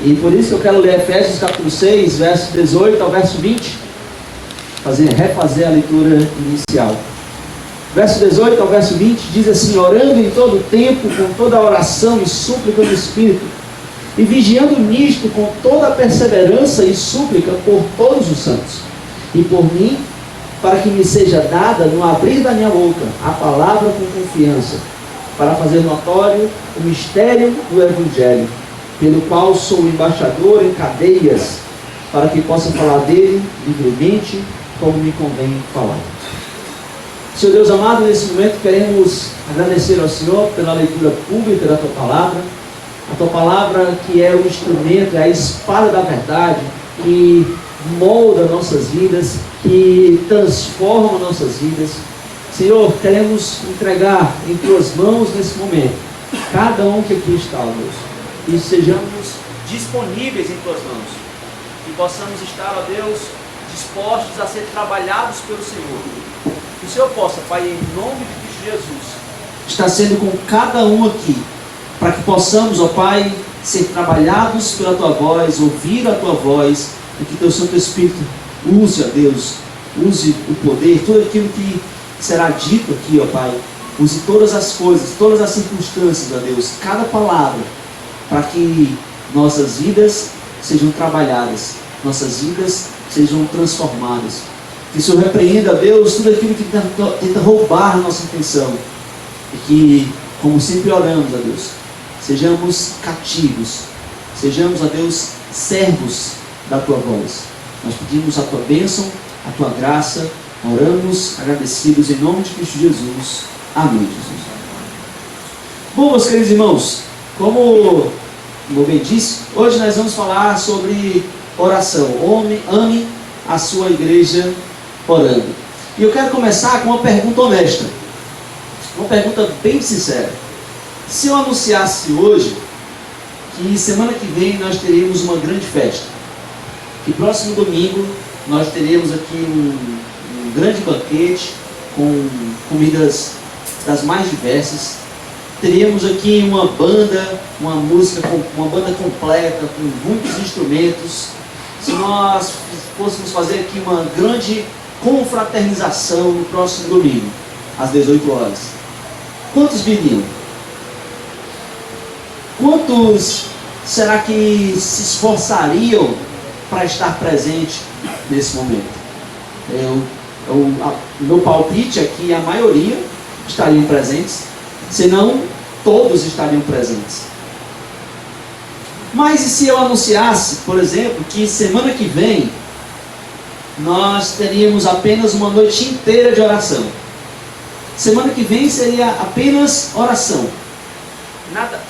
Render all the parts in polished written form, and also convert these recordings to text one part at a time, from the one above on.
E por isso que eu quero ler Efésios capítulo 6, verso 18 ao verso 20. Refazer a leitura inicial. Verso 18 ao verso 20 diz assim: orando em todo o tempo, com toda oração e súplica no Espírito, e vigiando nisto com toda a perseverança e súplica por todos os santos, e por mim, para que me seja dada, no abrir da minha boca, a palavra com confiança, para fazer notório o mistério do Evangelho, pelo qual sou embaixador em cadeias, para que possa falar dele livremente, como me convém falar. Senhor Deus amado, nesse momento queremos agradecer ao Senhor pela leitura pública da Tua Palavra, a Tua Palavra que é o instrumento, é a espada da verdade, que molda nossas vidas, que transforma nossas vidas. Senhor, queremos entregar em Tuas mãos nesse momento, cada um que aqui está, ó Deus, e sejamos disponíveis em Tuas mãos, e possamos estar, ó Deus, dispostos a ser trabalhados pelo Senhor. Que o Senhor possa, Pai, em nome de Cristo Jesus, estar sendo com cada um aqui, para que possamos, ó Pai, ser trabalhados pela Tua voz, ouvir a Tua voz, e que Teu Santo Espírito use, ó Deus, use o poder, tudo aquilo que será dito aqui, ó Pai, use todas as coisas, todas as circunstâncias, ó Deus, cada palavra, para que nossas vidas sejam trabalhadas, nossas vidas sejam transformadas. Que o Senhor repreenda, Deus, tudo aquilo que tenta roubar a nossa atenção. E que, como sempre oramos, ó Deus, sejamos cativos, sejamos, ó Deus, servos da Tua voz. Nós pedimos a Tua bênção, a Tua graça, oramos agradecidos em nome de Cristo Jesus. Amém, Jesus. Bom, meus queridos irmãos, como o bem disse, hoje nós vamos falar sobre oração. Ame a sua igreja orando. E eu quero começar com uma pergunta honesta, uma pergunta bem sincera. Se eu anunciasse hoje que semana que vem nós teríamos uma grande festa, que próximo domingo nós teremos aqui um grande banquete com comidas das mais diversas, teríamos aqui uma banda, uma banda completa com muitos instrumentos, se nós fôssemos fazer aqui uma grande confraternização no próximo domingo, às 18 horas, quantos viriam? Quantos será que se esforçariam para estar presente nesse momento? Meu palpite é que a maioria estariam presentes, senão todos estariam presentes. Mas e se eu anunciasse, por exemplo, que semana que vem nós teríamos apenas uma noite inteira de oração? Semana que vem seria apenas oração. Nada.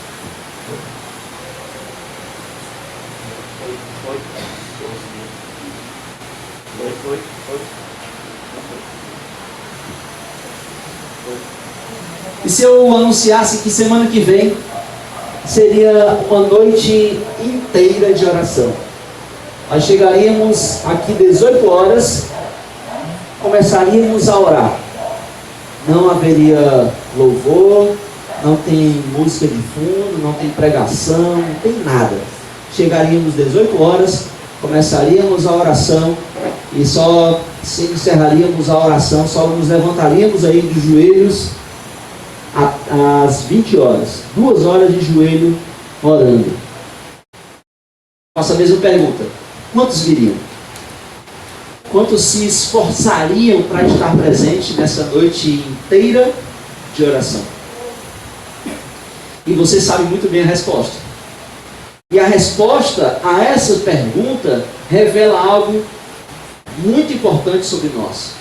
Foi. E se eu anunciasse que semana que vem seria uma noite inteira de oração? Nós chegaríamos aqui 18 horas, começaríamos a orar. Não haveria louvor, não tem música de fundo, não tem pregação, não tem nada. Chegaríamos 18 horas, começaríamos a oração e só encerraríamos a oração, só nos levantaríamos aí dos joelhos às 20 horas, 2 horas de joelho orando. Faço a mesma pergunta: quantos viriam? Quantos se esforçariam para estar presente nessa noite inteira de oração? E você sabe muito bem a resposta. E a resposta a essa pergunta revela algo muito importante sobre nós.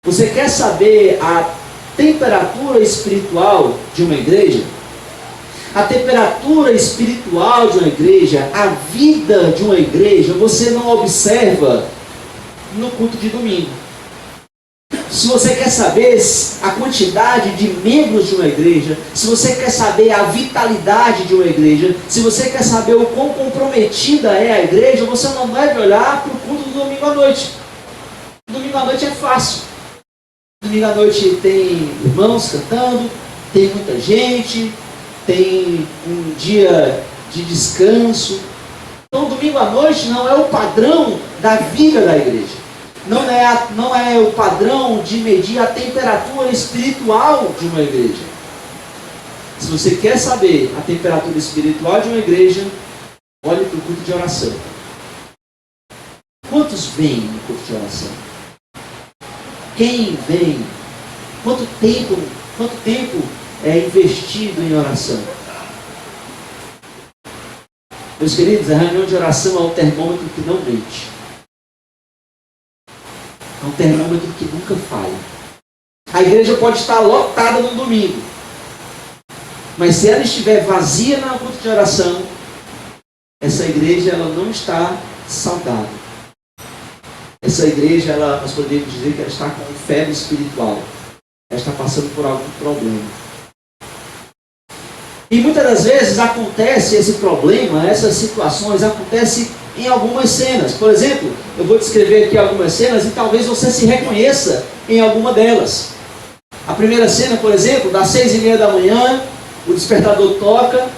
Você quer saber a temperatura espiritual de uma igreja? A temperatura espiritual de uma igreja, a vida de uma igreja, você não observa no culto de domingo. Se você quer saber a quantidade de membros de uma igreja, se você quer saber a vitalidade de uma igreja, se você quer saber o quão comprometida é a igreja, você não deve olhar para o culto do domingo à noite. Domingo à noite é fácil. Domingo à noite tem irmãos cantando, tem muita gente, tem um dia de descanso. Então, domingo à noite não é o padrão da vida da igreja. Não é o padrão de medir a temperatura espiritual de uma igreja. Se você quer saber a temperatura espiritual de uma igreja, olhe para o culto de oração. Quantos vêm no culto de oração? Quem vem? Quanto tempo é investido em oração? Meus queridos, a reunião de oração é um termômetro que não mente. É um termômetro que nunca falha. A igreja pode estar lotada no domingo, mas se ela estiver vazia na culto de oração, essa igreja ela não está saudável. Essa igreja, nós podemos dizer que ela está com febre espiritual. Ela está passando por algum problema. E muitas das vezes acontece esse problema, essas situações acontecem em algumas cenas. Por exemplo, eu vou descrever aqui algumas cenas e talvez você se reconheça em alguma delas. A primeira cena, por exemplo, das 6:30 da manhã, o despertador toca,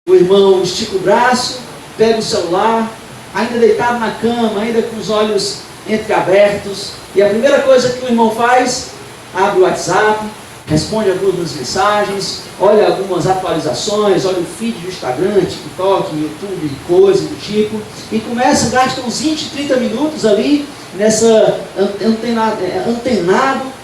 o irmão estica o braço, pega o celular, ainda deitado na cama, ainda com os olhos entreabertos, e a primeira coisa que o irmão faz, abre o WhatsApp, responde algumas mensagens, olha algumas atualizações, olha o feed do Instagram, TikTok, YouTube, coisa do tipo, e gasta uns 20, 30 minutos ali, nessa antenado,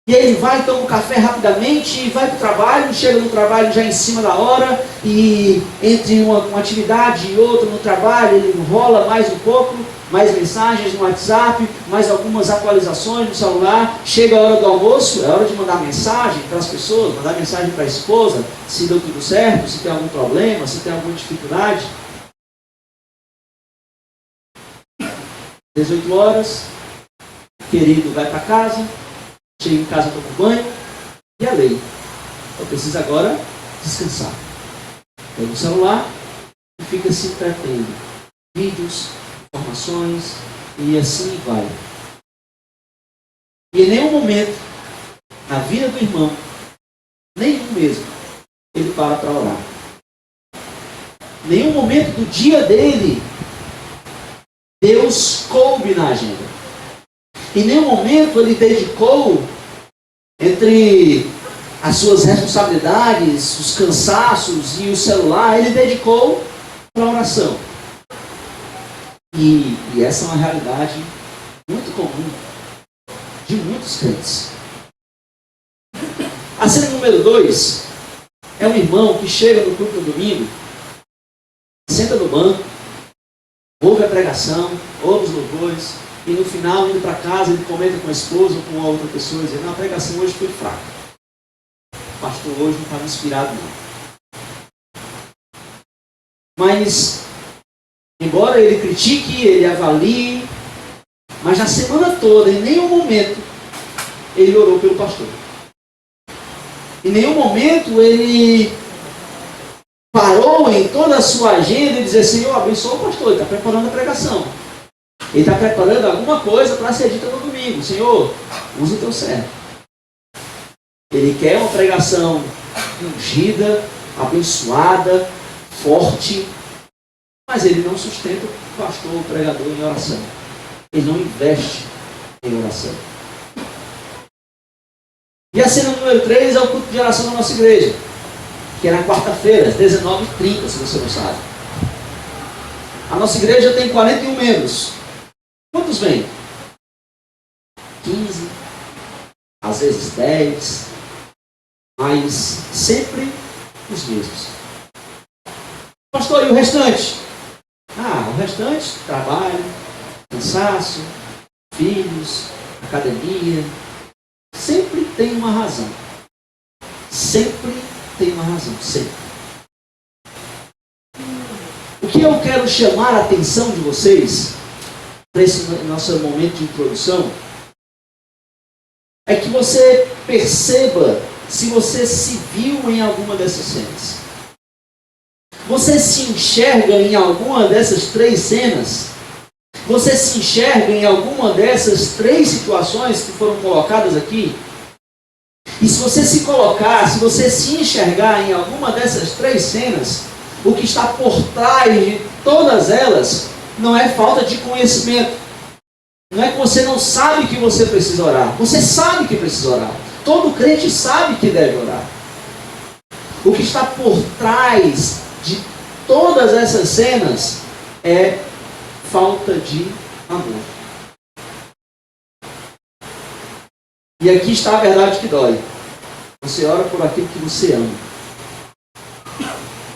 e aí ele vai, toma um café rapidamente, vai para o trabalho, chega no trabalho já em cima da hora, e entre uma atividade e outra no trabalho, ele enrola mais um pouco, mais mensagens no WhatsApp, mais algumas atualizações no celular. Chega a hora do almoço, é hora de mandar mensagem para as pessoas, mandar mensagem para a esposa, se deu tudo certo, se tem algum problema, se tem alguma dificuldade. 18 horas, o querido vai para casa, chega em casa, toma banho, e a lei. Eu preciso agora descansar. Pega o celular e fica se entretendo. Vídeos, informações, e assim vai. E em nenhum momento, na vida do irmão, nenhum mesmo, ele para orar. Em nenhum momento do dia dele, Deus coube na agenda. Em nenhum momento ele dedicou, entre as suas responsabilidades, os cansaços e o celular, ele dedicou para a oração. E essa é uma realidade muito comum de muitos crentes. A cena número 2 é um irmão que chega no culto no domingo, senta no banco, ouve a pregação, ouve os louvores, e no final, indo para casa, ele comenta com a esposa ou com uma outra pessoa, dizendo: a pregação hoje foi fraca. O pastor hoje não estava inspirado não. Mas, embora ele critique, ele avalie, mas na semana toda, em nenhum momento, ele orou pelo pastor. Em nenhum momento ele parou em toda a sua agenda e dizer: Senhor, abençoa o pastor, ele está preparando a pregação. Ele está preparando alguma coisa para ser dita no domingo. Senhor, usa o teu servo. Ele quer uma pregação ungida, abençoada, forte, mas ele não sustenta o pastor, o pregador em oração. Ele não investe em oração. E a cena número 3 é o culto de oração da nossa igreja, que é na quarta-feira, às 19h30, se você não sabe. A nossa igreja tem 41 membros. Quantos vêm? 15, às vezes 10, mas sempre os mesmos. Pastor, e o restante? O restante, trabalho, cansaço, filhos, academia. Sempre tem uma razão. Sempre tem uma razão, sempre. O que eu quero chamar a atenção de vocês para esse nosso momento de introdução é que você perceba se você se viu em alguma dessas cenas. Você se enxerga em alguma dessas 3 cenas? Você se enxerga em alguma dessas 3 situações que foram colocadas aqui? E se você se colocar, se você se enxergar em alguma dessas 3 cenas, o que está por trás de todas elas não é falta de conhecimento. Não é que você não sabe que você precisa orar. Você sabe que precisa orar. Todo crente sabe que deve orar. O que está por trás de todas essas cenas é falta de amor. E aqui está a verdade que dói. Você ora por aquilo que você ama.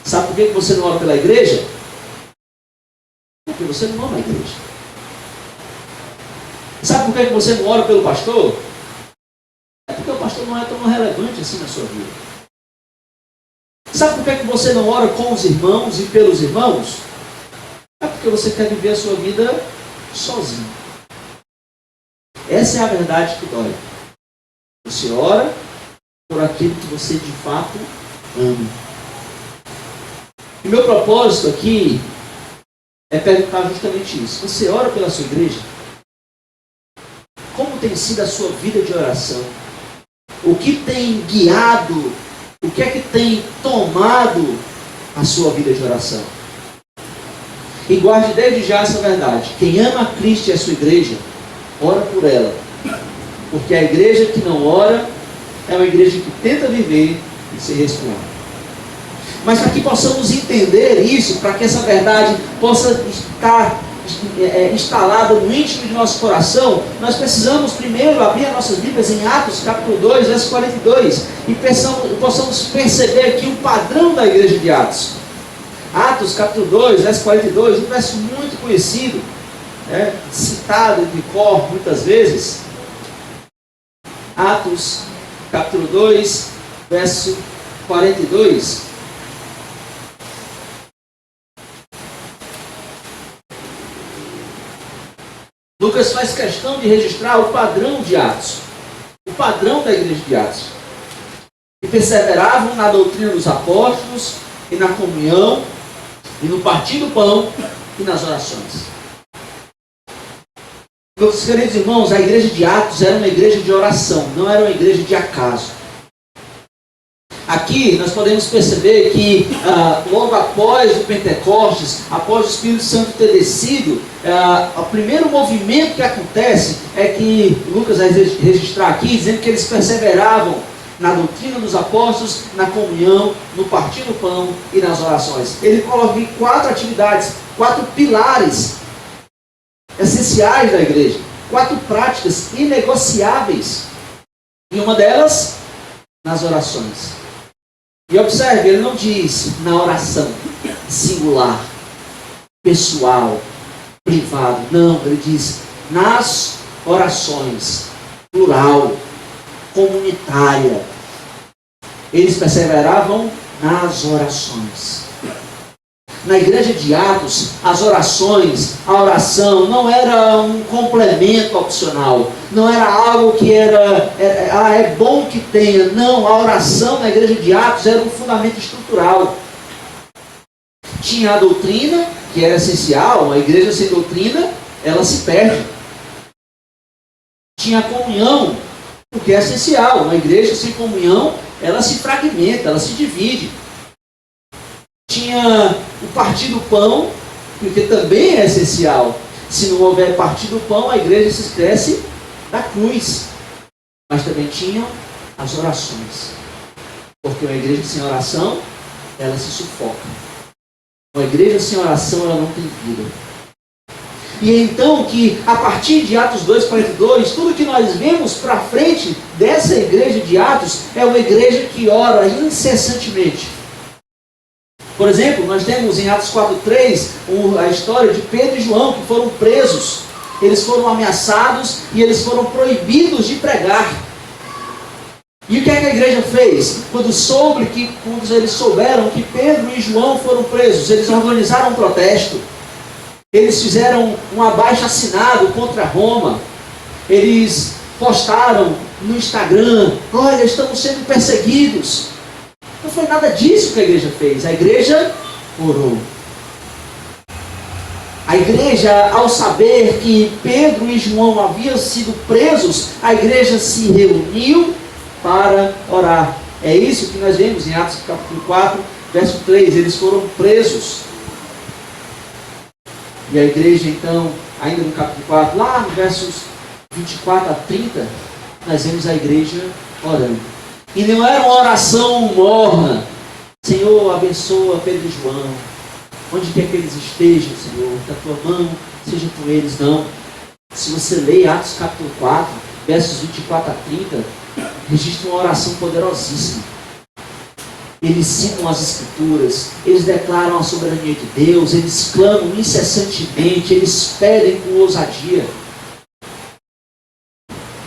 Sabe por que você não ora pela igreja? Porque você não ama a igreja. Sabe por que você não ora pelo pastor? É porque o pastor não é tão relevante assim na sua vida. Sabe por que você não ora com os irmãos e pelos irmãos? É porque você quer viver a sua vida sozinho. Essa é a verdade que dói. Você ora por aquilo que você de fato ama. E meu propósito aqui é perguntar justamente isso. Você ora pela sua igreja? Como tem sido a sua vida de oração? O que tem guiado, o que é que tem tomado a sua vida de oração? E guarde desde já essa verdade. Quem ama a Cristo e a sua igreja, ora por ela. Porque a igreja que não ora é uma igreja que tenta viver e se respirar. Mas para que possamos entender isso, para que essa verdade possa estar instalada no íntimo de nosso coração, nós precisamos primeiro abrir as nossas Bíblias em Atos capítulo 2, verso 42, e possamos perceber aqui o padrão da igreja de Atos. Atos capítulo 2, verso 42, um verso muito conhecido, citado de cor muitas vezes. Atos capítulo 2, verso 42. Lucas faz questão de registrar o padrão de Atos, o padrão da igreja de Atos. E perseveravam na doutrina dos apóstolos, e na comunhão, e no partir do pão, e nas orações. Meus queridos irmãos, a igreja de Atos era uma igreja de oração, não era uma igreja de acaso. Aqui nós podemos perceber que logo após o Pentecostes, após o Espírito Santo ter descido, o primeiro movimento que acontece é que Lucas vai registrar aqui, dizendo que eles perseveravam na doutrina dos apóstolos, na comunhão, no partir do pão e nas orações. Ele coloca aqui 4 atividades, 4 pilares essenciais da igreja, 4 práticas inegociáveis. E uma delas, nas orações. E observe, ele não diz na oração singular, pessoal, privado. Não, ele diz nas orações, plural, comunitária. Eles perseveravam nas orações. Na igreja de Atos, as orações, a oração não era um complemento opcional, não era algo que é bom que tenha. Não, a oração na igreja de Atos era um fundamento estrutural. Tinha a doutrina, que era essencial. Uma igreja sem doutrina, ela se perde. Tinha a comunhão, o que é essencial. Uma igreja sem comunhão, ela se fragmenta, ela se divide. Tinha o partir do pão, porque também é essencial. Se não houver partir do pão, a igreja se esquece da cruz. Mas também tinham as orações. Porque uma igreja sem oração, ela se sufoca. Uma igreja sem oração, ela não tem vida. E então que a partir de Atos 2,42, tudo que nós vemos para frente dessa igreja de Atos é uma igreja que ora incessantemente. Por exemplo, nós temos em Atos 4,3 a história de Pedro e João, que foram presos. Eles foram ameaçados e eles foram proibidos de pregar. E o que é que a igreja fez? Quando eles souberam que Pedro e João foram presos, eles organizaram um protesto. Eles fizeram um abaixo-assinado contra Roma. Eles postaram no Instagram: olha, estamos sendo perseguidos. Não foi nada disso que a igreja fez. A igreja orou. A igreja, ao saber que Pedro e João haviam sido presos, a igreja se reuniu para orar. É isso que nós vemos em Atos capítulo 4, Verso 3, eles foram presos. E a igreja então, ainda no capítulo 4, lá no versos 24 a 30, nós vemos a igreja orando. E não era uma oração morna. Senhor, abençoa Pedro e João. Onde quer que eles estejam, Senhor, que a tua mão seja com eles. Não. Se você lê Atos capítulo 4, versos 24 a 30, registra uma oração poderosíssima. Eles citam as Escrituras, eles declaram a soberania de Deus, eles clamam incessantemente, eles pedem com ousadia.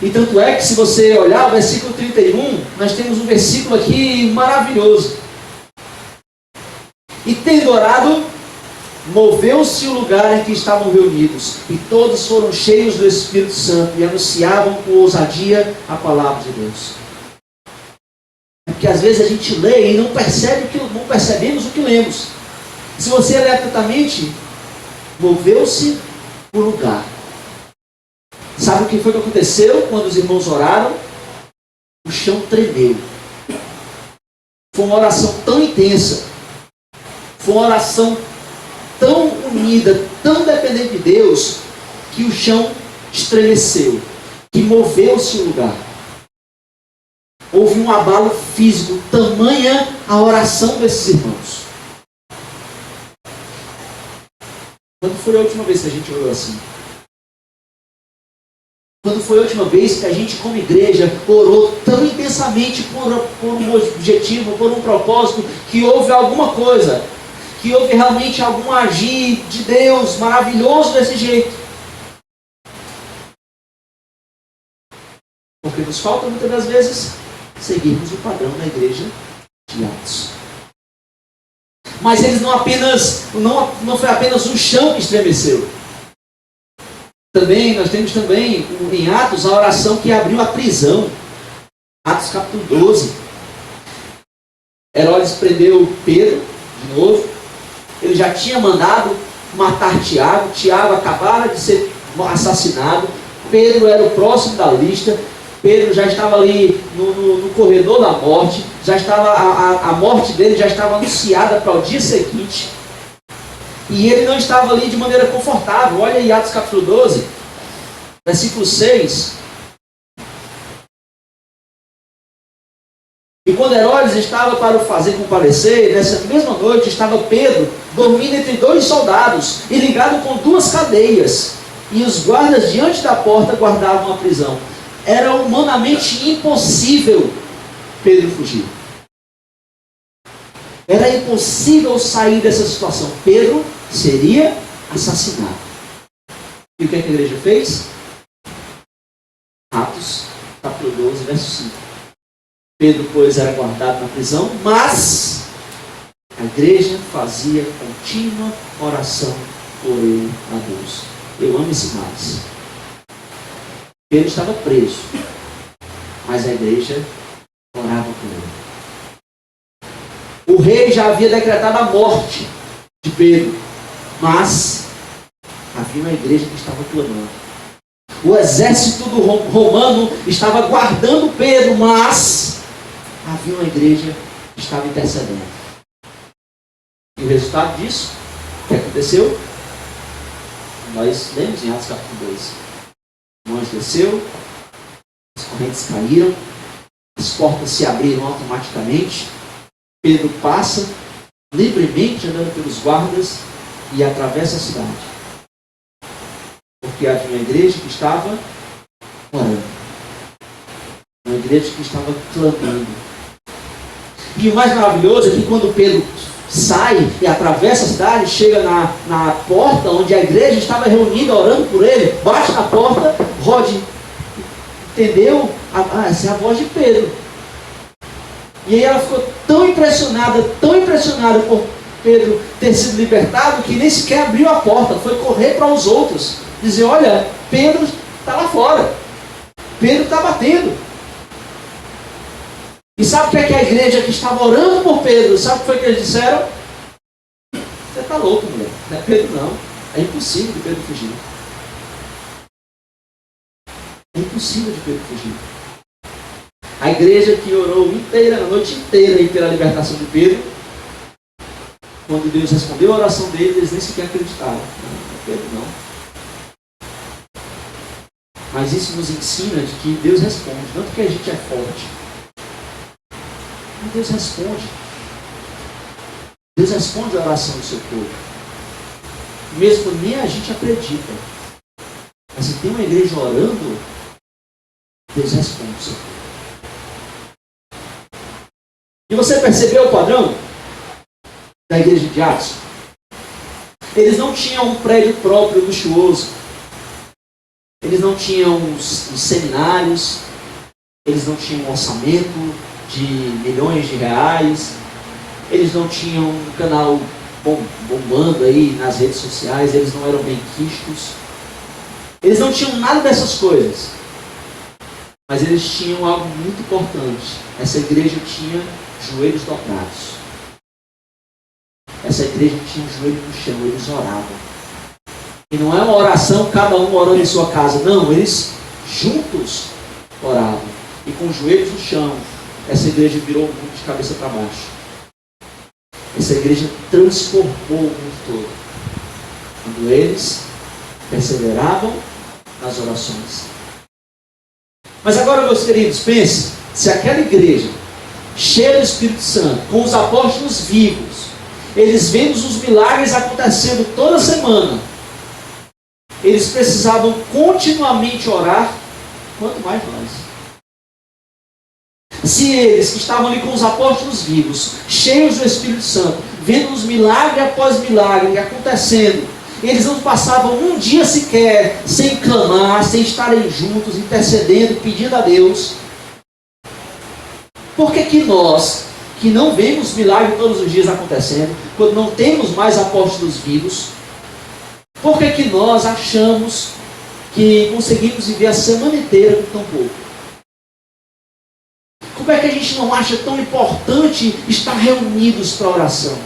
E tanto é que, se você olhar o versículo 31, nós temos um versículo aqui maravilhoso. E tendo orado, moveu-se o lugar em que estavam reunidos, e todos foram cheios do Espírito Santo e anunciavam com ousadia a palavra de Deus. Porque às vezes a gente lê e não percebemos o que lemos. Se você ler atentamente, moveu-se o lugar. Sabe o que foi que aconteceu quando os irmãos oraram? O chão tremeu. Foi uma oração tão intensa, foi uma oração tão unida, tão dependente de Deus, que o chão estremeceu, que moveu-se o lugar. Houve um abalo físico, tamanha a oração desses irmãos. Quando foi a última vez que a gente orou assim? Quando foi a última vez que a gente, como igreja, orou tão intensamente por um objetivo, por um propósito, que houve alguma coisa, que houve realmente algum agir de Deus maravilhoso desse jeito? Porque nos falta muitas das vezes seguirmos o padrão da igreja de Atos. Mas eles não foi apenas o chão que estremeceu. Nós temos também em Atos a oração que abriu a prisão. Atos capítulo 12. Herodes prendeu Pedro de novo. Ele já tinha mandado matar Tiago. Tiago acabara de ser assassinado. Pedro era o próximo da lista. Pedro já estava ali no corredor da morte. Já estava, a morte dele já estava anunciada para o dia seguinte. E ele não estava ali de maneira confortável. Olha aí Atos capítulo 12, versículo 6. E quando Herodes estava para o fazer comparecer, nessa mesma noite estava Pedro dormindo entre dois soldados e ligado com duas cadeias. E os guardas diante da porta guardavam a prisão. Era humanamente impossível Pedro fugir. Era impossível sair dessa situação. Pedro seria assassinado. E o que a igreja fez? Atos, capítulo 12, verso 5. Pedro, pois, era guardado na prisão, mas a igreja fazia contínua oração por ele a Deus. Eu amo esse mais. Pedro estava preso, mas a igreja orava por ele. O rei já havia decretado a morte de Pedro, mas havia uma igreja que estava clamando. O exército romano estava guardando Pedro, mas havia uma igreja que estava intercedendo. E o resultado disso, o que aconteceu? Nós lemos em Atos capítulo 2. O anjo desceu, as correntes caíram, as portas se abriram automaticamente. Pedro passa livremente andando pelos guardas e atravessa a cidade. Porque havia uma igreja que estava orando. Uma igreja que estava clamando. E o mais maravilhoso é que quando Pedro sai e atravessa a cidade, chega na porta onde a igreja estava reunida orando por ele, bate na porta, Rod entendeu? Essa é a voz de Pedro. E aí ela ficou tão impressionada por Pedro ter sido libertado, que nem sequer abriu a porta, foi correr para os outros, dizer, olha, Pedro está lá fora, Pedro está batendo. E sabe o que é que a igreja que estava orando por Pedro, sabe o que foi que eles disseram? Você está louco, mulher, não é Pedro não, é impossível de Pedro fugir. É impossível de Pedro fugir. A igreja que orou inteira, a noite inteira aí pela libertação de Pedro, quando Deus respondeu a oração deles, eles nem sequer acreditaram. Não, Pedro não. Mas isso nos ensina de que Deus responde, não porque a gente é forte. Mas Deus responde. Deus responde a oração do seu povo. Mesmo quando nem a gente acredita. Mas se tem uma igreja orando, Deus responde o seu povo. E você percebeu o padrão da igreja de Atos? Eles não tinham um prédio próprio luxuoso. Eles não tinham os seminários, eles não tinham um orçamento de milhões de reais, eles não tinham um canal bombando aí nas redes sociais, eles não eram bem quistos, eles não tinham nada dessas coisas. Mas eles tinham algo muito importante. Essa igreja tinha joelhos dobrados. Essa igreja tinha um joelho no chão, eles oravam. E não é uma oração, cada um orando em sua casa. Não, eles juntos oravam. E com os joelhos no chão, essa igreja virou o mundo de cabeça para baixo. Essa igreja transformou o mundo todo. Quando eles perseveravam nas orações. Mas agora, meus queridos, pense, se aquela igreja, cheia do Espírito Santo, com os apóstolos vivos, eles vendo os milagres acontecendo toda semana, eles precisavam continuamente orar, quanto mais nós. Se eles que estavam ali com os apóstolos vivos, cheios do Espírito Santo, vendo os milagre após milagre acontecendo, eles não passavam um dia sequer sem clamar, sem estarem juntos, intercedendo, pedindo a Deus. Por que nós, que não vemos milagre todos os dias acontecendo, quando não temos mais apóstolos vivos, por que nós achamos que conseguimos viver a semana inteira com tão pouco? Como é que a gente não acha tão importante estar reunidos para oração?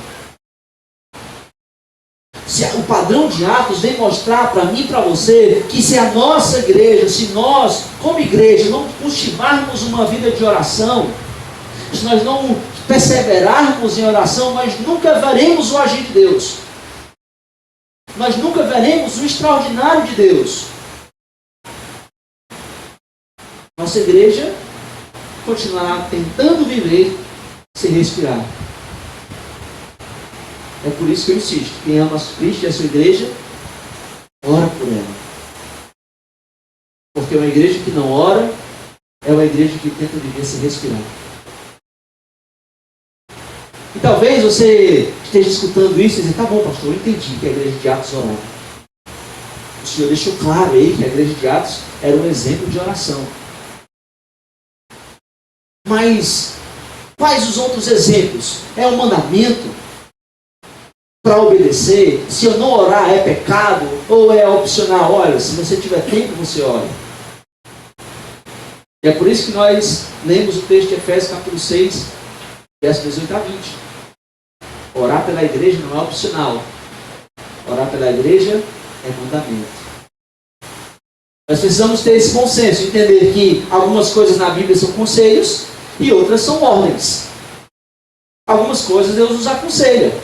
Se o padrão de Atos vem mostrar para mim e para você que se a nossa igreja, se nós, como igreja, não cultivarmos uma vida de oração, se nós não perseverarmos em oração, nós nunca veremos o agir de Deus. Nós nunca veremos o extraordinário de Deus. Nossa igreja continuará tentando viver sem respirar. É por isso que eu insisto. Quem ama Cristo e a sua igreja, ora por ela. Porque uma igreja que não ora é uma igreja que tenta viver sem respirar. E talvez você esteja escutando isso e dizer, tá bom, pastor, eu entendi que a igreja de Atos orava. O Senhor deixou claro aí que a igreja de Atos era um exemplo de oração. Mas quais os outros exemplos? É um mandamento para obedecer? Se eu não orar é pecado? Ou é opcional? Olha, se você tiver tempo, você ore. E é por isso que nós lemos o texto de Efésios capítulo 6, versos 18 a 20. Orar pela igreja não é opcional. Orar pela igreja é mandamento. Nós precisamos ter esse consenso, entender que algumas coisas na Bíblia são conselhos e outras são ordens. Algumas coisas Deus nos aconselha.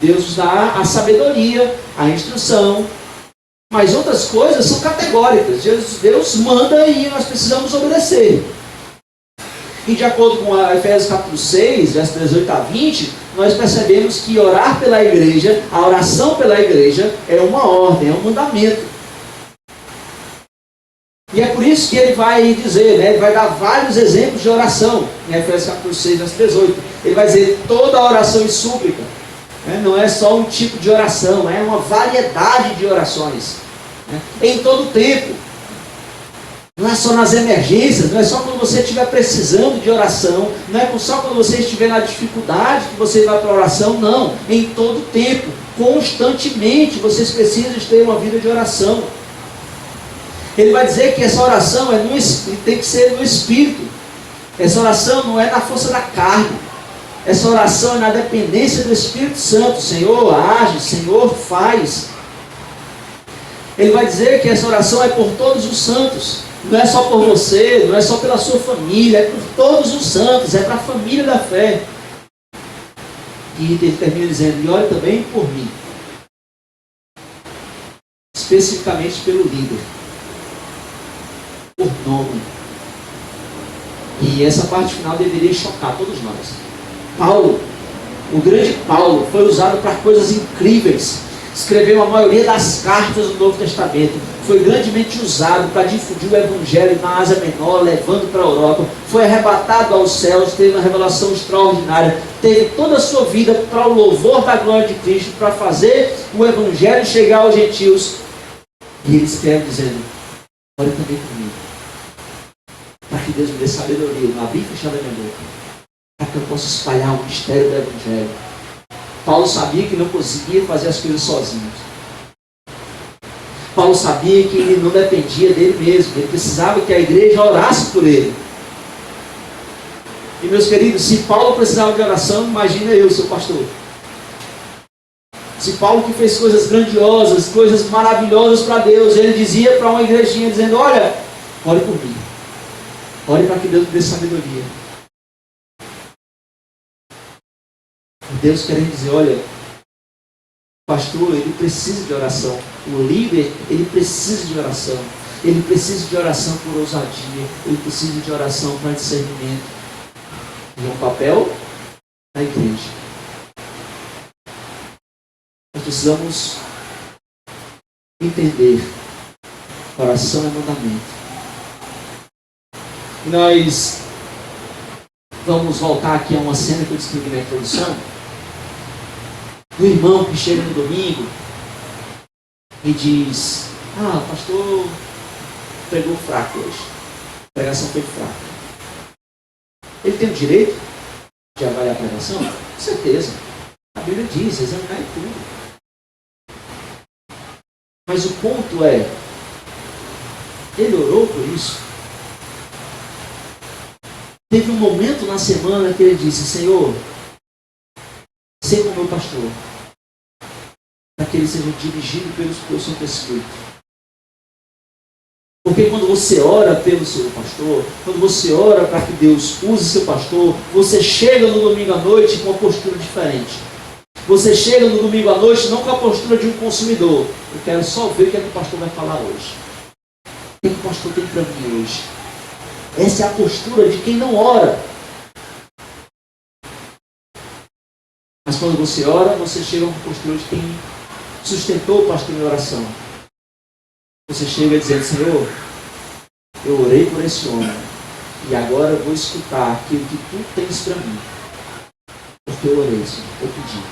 Deus nos dá a sabedoria, a instrução. Mas outras coisas são categóricas. Deus manda e nós precisamos obedecer. E de acordo com Efésios capítulo 6, versos 18 a 20, nós percebemos que orar pela igreja, a oração pela igreja, é uma ordem, é um mandamento. E é por isso que ele vai dizer, né, ele vai dar vários exemplos de oração, em Efésios capítulo 6, verso 18. Ele vai dizer toda oração e súplica. Não é só um tipo de oração, é uma variedade de orações. Em todo tempo. Não é só nas emergências, não é só quando você estiver precisando de oração, não é só quando você estiver na dificuldade que você vai para a oração, não. Em todo tempo, constantemente, vocês precisam ter uma vida de oração. Ele vai dizer que essa oração tem que ser no Espírito. Essa oração não é na força da carne. Essa oração é na dependência do Espírito Santo. Senhor, age, Senhor, faz. Ele vai dizer que essa oração é por todos os santos. Não é só por você, não é só pela sua família, é por todos os santos, é para a família da fé. E ele termina dizendo, e ore também por mim. Especificamente pelo líder. Por nome. E essa parte final deveria chocar todos nós. Paulo, o grande Paulo, foi usado para coisas incríveis. Escreveu a maioria das cartas do Novo Testamento. Foi grandemente usado para difundir o Evangelho na Ásia Menor, levando para a Europa. Foi arrebatado aos céus, teve uma revelação extraordinária. Teve toda a sua vida para o louvor da glória de Cristo, para fazer o Evangelho chegar aos gentios. E ele escreve dizendo, ore também comigo, para que Deus me dê sabedoria, não abrir e fechar a minha boca, para que eu possa espalhar o mistério do Evangelho. Paulo sabia que não conseguia fazer as coisas sozinho. Paulo sabia que ele não dependia dele mesmo. Ele precisava que a igreja orasse por ele. E meus queridos, se Paulo precisava de oração, imagina eu, seu pastor. Se Paulo, que fez coisas grandiosas, coisas maravilhosas para Deus, ele dizia para uma igrejinha, dizendo, olha, ore por mim. Ore para que Deus me dê sabedoria. Deus querendo dizer, olha, o pastor, ele precisa de oração. O líder, ele precisa de oração. Ele precisa de oração por ousadia. Ele precisa de oração para discernimento. E é um papel da igreja. Nós precisamos entender. Oração é mandamento. E nós vamos voltar aqui a uma cena que eu descrevi na introdução. Do irmão que chega no domingo e diz, pastor, pregou fraco hoje. A pregação foi fraca. Ele tem o direito de avaliar a pregação? Com certeza. A Bíblia diz, examinar tudo. Mas o ponto é, ele orou por isso. Teve um momento na semana que ele disse, Senhor, seja o meu pastor, para que ele seja dirigido pelo Santo Espírito. Porque quando você ora pelo seu pastor, quando você ora para que Deus use seu pastor, você chega no domingo à noite com uma postura diferente. Você chega no domingo à noite não com a postura de um consumidor. Eu quero só ver o que é que o pastor vai falar hoje. O que é que o pastor tem para mim hoje? Essa é a postura de quem não ora. Mas quando você ora, você chega com a postura de quem sustentou o pastor em oração. Você chega dizendo, Senhor, eu orei por esse homem e agora eu vou escutar aquilo que tu tens para mim. Porque eu orei, Senhor, eu pedi.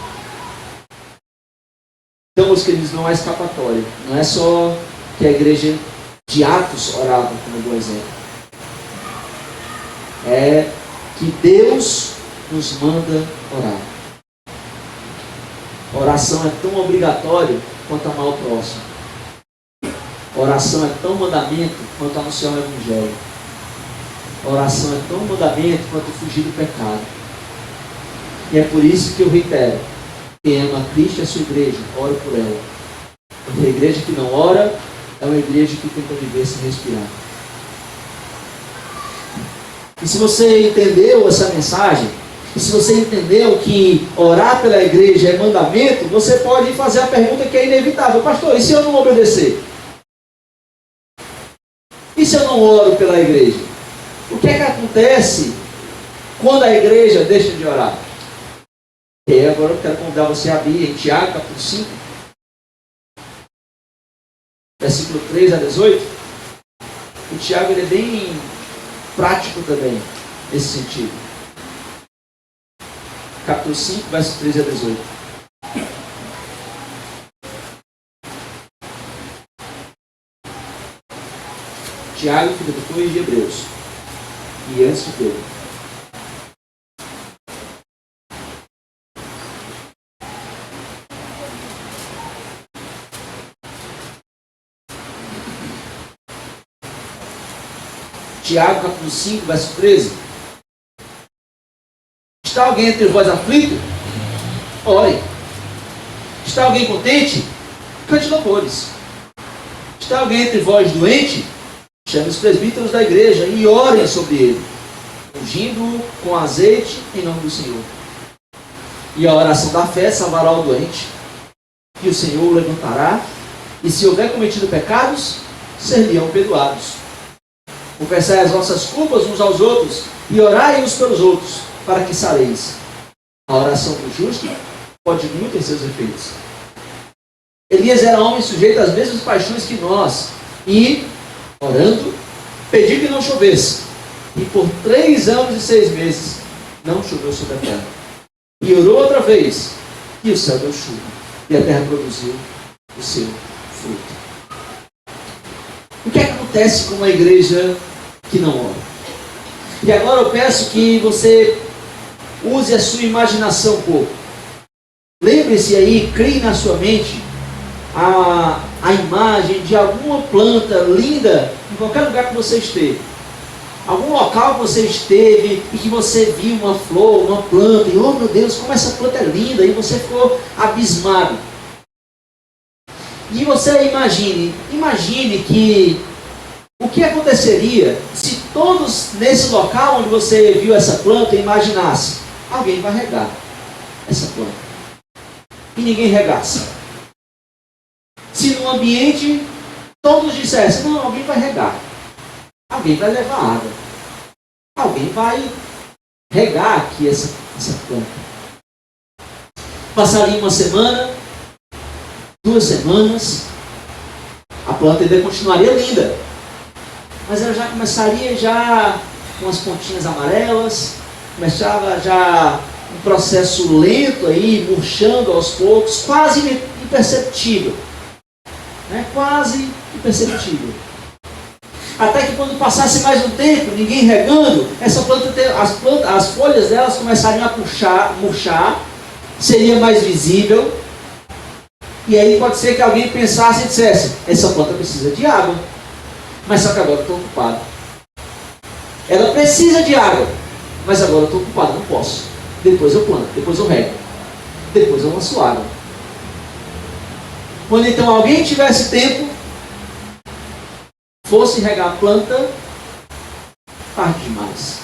Então, meus queridos, não há escapatória. Não é só que a igreja de Atos orava como bom exemplo. É que Deus nos manda orar. Oração é tão obrigatório quanto amar o próximo. Oração é tão mandamento quanto anunciar o Evangelho. Oração é tão mandamento quanto fugir do pecado. E é por isso que eu reitero, quem ama Cristo é a sua igreja, ore por ela. Porque a igreja que não ora é uma igreja que tenta viver sem respirar. E se você entendeu essa mensagem, e se você entendeu que orar pela igreja é mandamento, você pode fazer a pergunta que é inevitável. Pastor, e se eu não obedecer? E se eu não oro pela igreja? O que é que acontece quando a igreja deixa de orar? E agora eu quero convidar você a abrir em Tiago, capítulo 5, versículo 3 a 18. O Tiago ele é bem prático também, nesse sentido. Capítulo 5, versos 13 a 18. Tiago fica depois de Hebreus e antes de Pedro. Tiago capítulo 5, verso 13. Está alguém entre vós aflito? Ore. Está alguém contente? Cante louvores. Está alguém entre vós doente? Chame os presbíteros da igreja e orem sobre ele, ungindo-o com azeite em nome do Senhor. E a oração da fé salvará o doente, que o Senhor o levantará, e se houver cometido pecados, ser-lhe-ão perdoados. Confessai as vossas culpas uns aos outros, e orai uns pelos outros, para que sareis. A oração do justo pode muito em seus efeitos. Elias era homem sujeito às mesmas paixões que nós, e, orando, pediu que não chovesse. E por 3 anos e 6 meses, não choveu sobre a terra. E orou outra vez, e o céu deu chuva, e a terra produziu o seu fruto. O que acontece com uma igreja que não ora? E agora eu peço que você use a sua imaginação um pouco. Lembre-se aí, crie na sua mente a imagem de alguma planta linda em qualquer lugar que você esteve. Algum local que você esteve e que você viu uma flor, uma planta, e oh meu Deus, como essa planta é linda, e você ficou abismado. E você imagine que o que aconteceria se todos nesse local onde você viu essa planta imaginassem: alguém vai regar essa planta, e ninguém regasse. Se no ambiente todos dissessem: não, alguém vai regar, alguém vai levar água, alguém vai regar aqui essa planta. Passaria uma semana, 2 semanas, a planta ainda continuaria linda, mas ela já começaria com as pontinhas amarelas, começava já um processo lento aí, murchando aos poucos, quase imperceptível. Quase imperceptível. Até que quando passasse mais um tempo, ninguém regando, essa planta, as folhas delas começariam a murchar, seria mais visível. E aí pode ser que alguém pensasse e dissesse: essa planta precisa de água. Mas só que agora eu estou ocupado. Ela precisa de água, mas agora eu estou ocupado, não posso. Depois eu planto, depois eu rego, depois eu lanço água. Quando então alguém tivesse tempo, fosse regar a planta, tarde demais.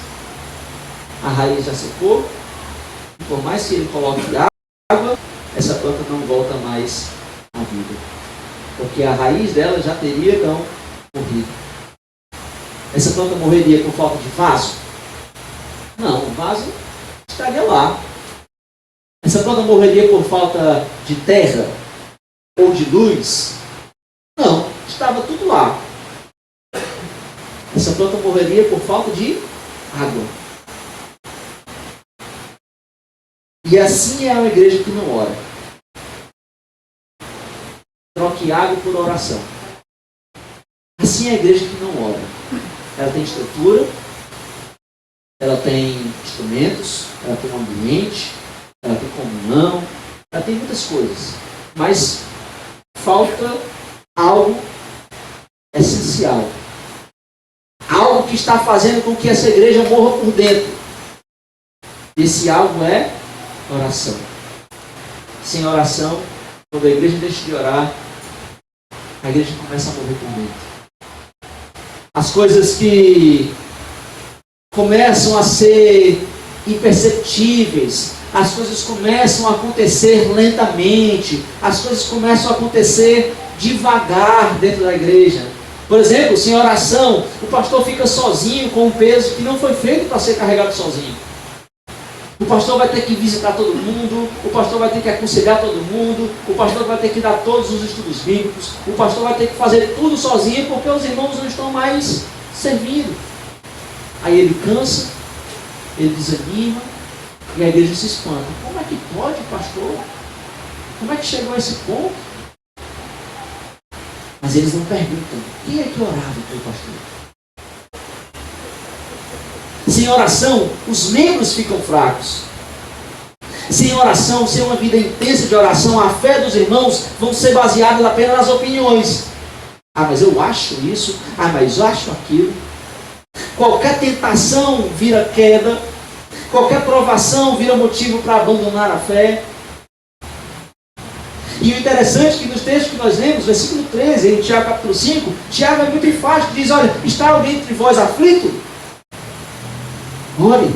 A raiz já secou, e por mais que ele coloque água, essa planta não volta mais à vida, porque a raiz dela já teria então morrido. Essa planta morreria por falta de vaso? Não, o vaso estaria lá. Essa planta morreria por falta de terra ou de luz? Não, estava tudo lá. Essa planta morreria por falta de água. E assim é uma igreja que não ora. Troque água por oração. Assim é a igreja que não ora. Ela tem estrutura, ela tem instrumentos, ela tem um ambiente, ela tem comunhão, ela tem muitas coisas. Mas falta algo essencial. Algo que está fazendo com que essa igreja morra por dentro. Esse algo é oração. Sem oração, quando a igreja deixa de orar, a igreja começa a morrer por dentro. As coisas que começam a ser imperceptíveis, as coisas começam a acontecer lentamente, as coisas começam a acontecer devagar dentro da igreja. Por exemplo, sem oração, o pastor fica sozinho com um peso que não foi feito para ser carregado sozinho. O pastor vai ter que visitar todo mundo, o pastor vai ter que aconselhar todo mundo, o pastor vai ter que dar todos os estudos bíblicos, o pastor vai ter que fazer tudo sozinho porque os irmãos não estão mais servindo. Aí ele cansa, ele desanima e a igreja se espanta. Como é que pode, pastor? Como é que chegou a esse ponto? Mas eles não perguntam: quem é que orava pelo pastor? Sem oração, os membros ficam fracos. Sem oração, sem uma vida intensa de oração, a fé dos irmãos vão ser baseadas apenas nas opiniões. Ah, mas eu acho isso. Ah, mas eu acho aquilo. Qualquer tentação vira queda. Qualquer provação vira motivo para abandonar a fé. E o interessante é que nos textos que nós lemos, versículo 13, em Tiago capítulo 5, Tiago é muito enfático, diz: olha, está alguém entre vós aflito? Ore.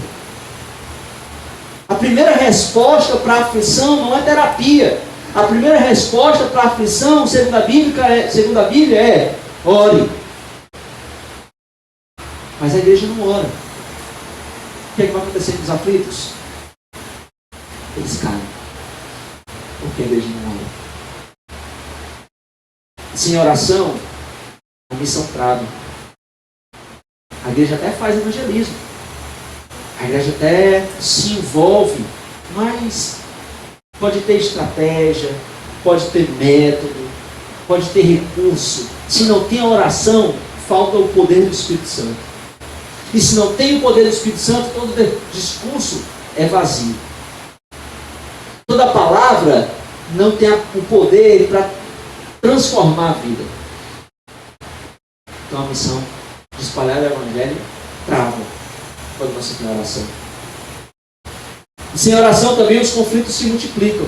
A primeira resposta para a aflição não é terapia. A primeira resposta para a aflição, segundo a Bíblia, é ore. Mas a igreja não ora. O que é que vai acontecer com os aflitos? Eles caem. Porque a igreja não ora. Sem oração, a missão trava. A igreja até faz evangelismo. A igreja até se envolve, mas pode ter estratégia, pode ter método, pode ter recurso. Se não tem a oração, falta o poder do Espírito Santo. E se não tem o poder do Espírito Santo, todo discurso é vazio. Toda palavra não tem o poder para transformar a vida. Então a missão de espalhar o Evangelho trava quando você tem oração. E sem oração também os conflitos se multiplicam.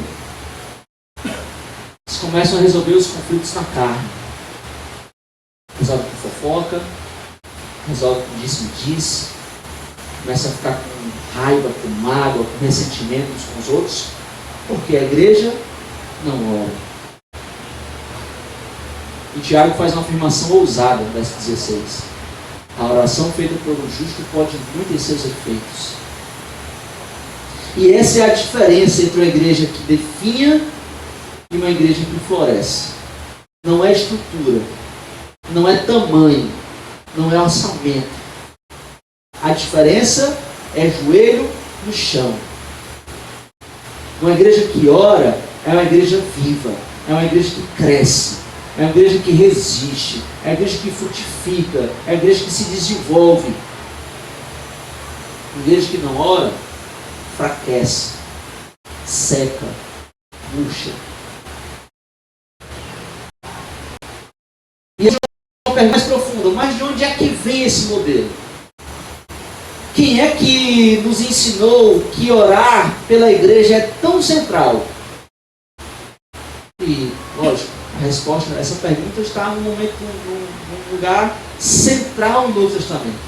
Eles começam a resolver os conflitos na carne. Resolve com fofoca, resolve com disse-me-disse, começa a ficar com raiva, com mágoa, com ressentimento uns com os outros, porque a igreja não ora. E Tiago faz uma afirmação ousada no verso 16. A oração feita por um justo pode muito ter seus efeitos. E essa é a diferença entre uma igreja que definha e uma igreja que floresce. Não é estrutura, não é tamanho, não é orçamento. A diferença é joelho no chão. Uma igreja que ora é uma igreja viva, é uma igreja que cresce, é uma igreja que resiste, é uma igreja que frutifica, é uma igreja que se desenvolve. Uma igreja que não ora, enfraquece, seca, murcha. E a pergunta mais profunda, mas de onde é que vem esse modelo? Quem é que nos ensinou que orar pela igreja é tão central? E, lógico, a resposta a essa pergunta está num momento, num lugar central no Novo Testamento.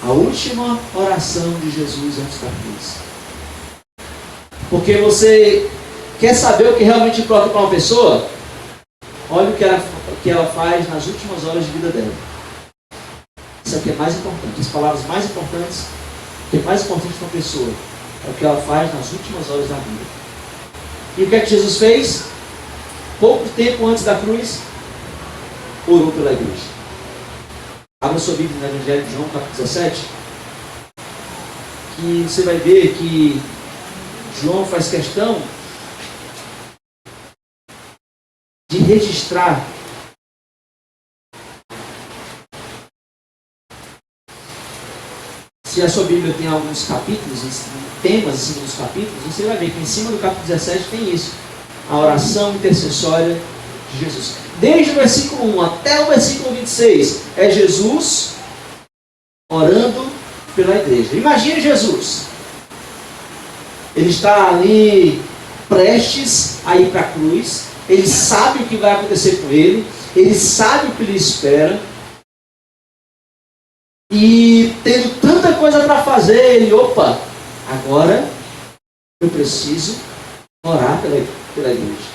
A última oração de Jesus antes da cruz. Porque você quer saber o que realmente importa para uma pessoa? Olha o que ela faz nas últimas horas de vida dela. Isso aqui é mais importante. As palavras mais importantes, o que é mais importante para uma pessoa é o que ela faz nas últimas horas da vida. E o que é que Jesus fez? Pouco tempo antes da cruz, orou pela igreja. Abra sua Bíblia no Evangelho de João, capítulo 17, que você vai ver que João faz questão de registrar se a sua Bíblia tem alguns capítulos, temas em cima dos capítulos, você vai ver que em cima do capítulo 17 tem isso. A oração intercessória de Jesus. Desde o versículo 1 até o versículo 26, é Jesus orando pela igreja. Imagine Jesus. Ele está ali prestes a ir para a cruz. Ele sabe o que vai acontecer com ele. Ele sabe o que lhe espera. E tendo tanta coisa para fazer, ele, agora eu preciso orar pela igreja.